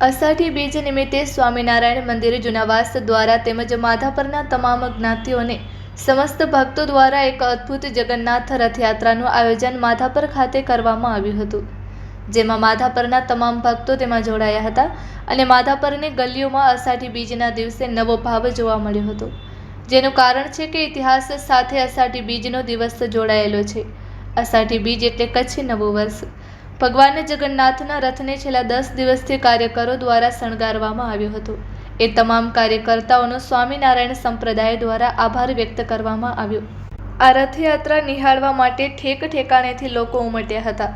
અષાઢી બીજ નિમિત્તે સ્વામિનારાયણ મંદિર જુનાવાસ દ્વારા તેમજ માધાપરના તમામ જ્ઞાતિઓને સમસ્ત ભક્તો દ્વારા એક અદ્ભુત જગન્નાથ રથયાત્રાનું આયોજન માધાપર ખાતે કરવામાં આવ્યું હતું, જેમાં માધાપરના તમામ ભક્તો તેમાં જોડાયા હતા અને માધાપરની ગલીઓમાં અષાઢી બીજના દિવસે નવો ભાવ જોવા મળ્યો હતો, જેનું કારણ છે કે ઇતિહાસ સાથે અષાઢી બીજનો દિવસ જોડાયેલો છે। અષાઢી બીજ એટલે કચ્છી નવું વર્ષ। ભગવાન જગન્નાથના રથને છેલ્લા 10 દિવસથી કાર્યકરો દ્વારા શણગારવામાં આવ્યો હતો। એ તમામ કાર્યકર્તાઓનો સ્વામિનારાયણ સંપ્રદાય દ્વારા આભાર વ્યક્ત કરવામાં આવ્યો। આ રથયાત્રા નિહાળવા માટે ઠેક ઠેકાણેથી લોકો ઉમટ્યા હતા।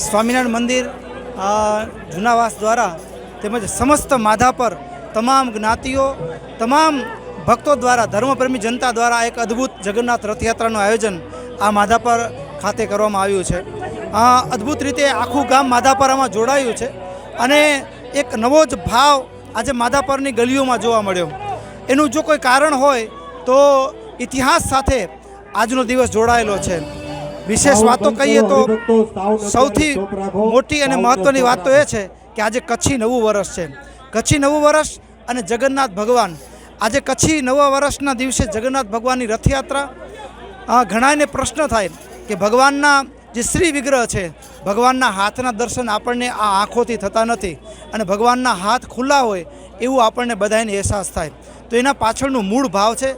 સ્વામિનારાયણ મંદિર જુનાવાસ દ્વારા તેમજ સમસ્ત માધાપર તમામ જ્ઞાતિઓ તમામ ભક્તો દ્વારા ધર્મપ્રેમી જનતા દ્વારા એક અદ્ભુત જગન્નાથ રથયાત્રાનું આયોજન આ માધાપર ખાતે કરવામાં આવ્યું છે। અદ્ભુત રીતે આખું ગામ માધાપરામાં જોડાયું છે અને એક નવો જ ભાવ આજે માધાપરની ગલીઓમાં જોવા મળ્યો। એનું જો કોઈ કારણ હોય તો ઇતિહાસ સાથે આજનો દિવસ જોડાયેલો છે। વિશેષ વાતો કહીએ તો સૌથી મોટી અને મહત્ત્વની વાત તો એ છે કે આજે કચ્છી નવું વર્ષ છે। કચ્છી નવું વર્ષ અને જગન્નાથ ભગવાન, આજે કચ્છી નવા વર્ષના દિવસે જગન્નાથ ભગવાનની રથયાત્રા। ઘણાને પ્રશ્ન થાય કે ભગવાનના જે શ્રી વિગ્રહ છે, ભગવાનના હાથના દર્શન આપણને આ આંખોથી થતા નથી અને ભગવાનના હાથ ખુલ્લા હોય એવું આપણને બધાને અહેસાસ થાય। તો એના પાછળનું મૂળ ભાવ છે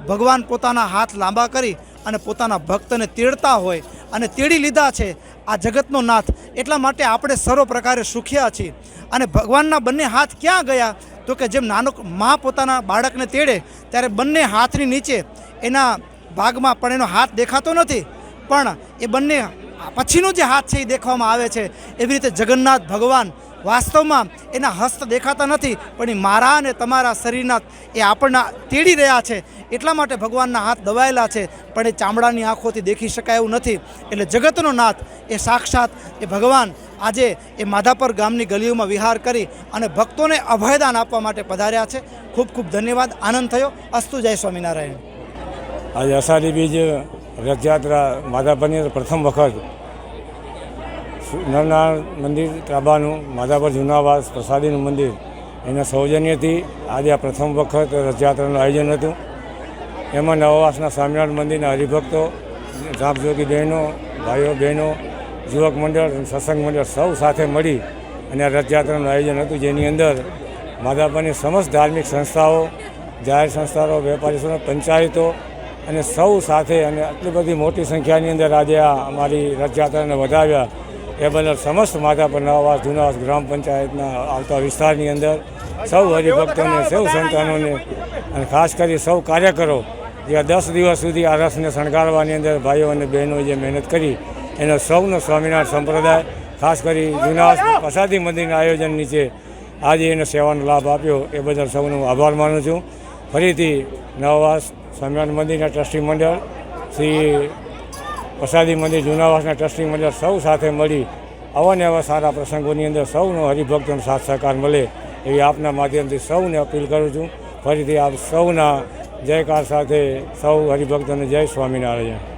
ભગવાન પોતાના હાથ લાંબા કરી અને પોતાના ભક્તને તેડતા હોય અને તેડી લીધા છે આ જગતનો નાથ। એટલા માટે આપણે સર્વ પ્રકારે સુખ્યા છીએ। અને ભગવાનના બંને હાથ ક્યાં ગયા તો કે જેમ નાનો મા પોતાના બાળકને તેડે ત્યારે બંને હાથની નીચે એના ભાગમાં પણ એનો હાથ દેખાતો નથી, પણ એ બંને પછીનો જે હાથ છે એ દેખવામાં આવે છે। એવી રીતે જગન્નાથ ભગવાન વાસ્તવમાં એના હસ્ત દેખાતા નથી, પણ એ મારા અને તમારા શરીરના એ આપણને તેડી રહ્યા છે। એટલા માટે ભગવાનના હાથ દબાયેલા છે, પણ એ ચામડાની આંખોથી દેખી શકાય એવું નથી। એટલે જગતનો નાથ એ સાક્ષાત એ ભગવાન આજે એ માધાપર ગામની ગલીઓમાં વિહાર કરી અને ભક્તોને અભયદાન આપવા માટે પધાર્યા છે। ખૂબ ખૂબ ધન્યવાદ, આનંદ થયો। અસ્તુ, જય સ્વામિનારાયણ। આજે અષાઢી બીજ રથયાત્રા માધાપરની પ્રથમ વખત નરનારાયણ મંદિર ત્રાબાનું માધાપર જુનાવાસ પ્રસાદીનું મંદિર એના સૌજન્યથી આજે આ પ્રથમ વખત રથયાત્રાનું આયોજન હતું। એમાં નવાસના સ્વામિનારાયણ મંદિરના હરિભક્તો, ઝાપઝોકી બહેનો, ભાઈઓ બહેનો, યુવક મંડળ, સત્સંગ મંડળ સૌ સાથે મળી અને આ રથયાત્રાનું આયોજન હતું, જેની અંદર માધાપરની સમસ્ત ધાર્મિક સંસ્થાઓ, જાહેર સંસ્થાઓ, વેપારીઓ, પંચાયતો અને સૌ સાથે અને આટલી બધી મોટી સંખ્યાની અંદર આજે આ અમારી રથયાત્રાને વધાવ્યા એ બદલ સમસ્ત માધાપર નવાસ જુનાવાસ ગ્રામ પંચાયતના આવતા વિસ્તારની અંદર સૌ હરિભક્તોને, સૌ સંતાનોને અને ખાસ કરી સૌ કાર્યકરો જે 10 દિવસ સુધી આ રથને શણગારવાની અંદર ભાઈઓ અને બહેનોએ જે મહેનત કરી એનો સૌનો સ્વામિનારાયણ સંપ્રદાય ખાસ કરી જુનાવાસ પ્રસાદી મંદિરના આયોજન નીચે આજે એનો સેવાનો લાભ આપ્યો એ બદલ સૌનો આભાર માનું છું। ફરીથી નવાસ સ્વામિનારાયણ મંદિરના ટ્રસ્ટી મંડળ, શ્રી પ્રસાદી મંદિર જુનાવાસના ટ્રસ્ટી મંડળ સૌ સાથે મળી અવારનવાર સારા પ્રસંગોની અંદર સૌનો હરિભક્તોનો સાથ સહકાર મળે એવી આપના માધ્યમથી સૌને અપીલ કરું છું। ફરીથી આપ સૌના જયકાર સાથે સૌ હરિભક્તોને જય સ્વામિનારાયણ।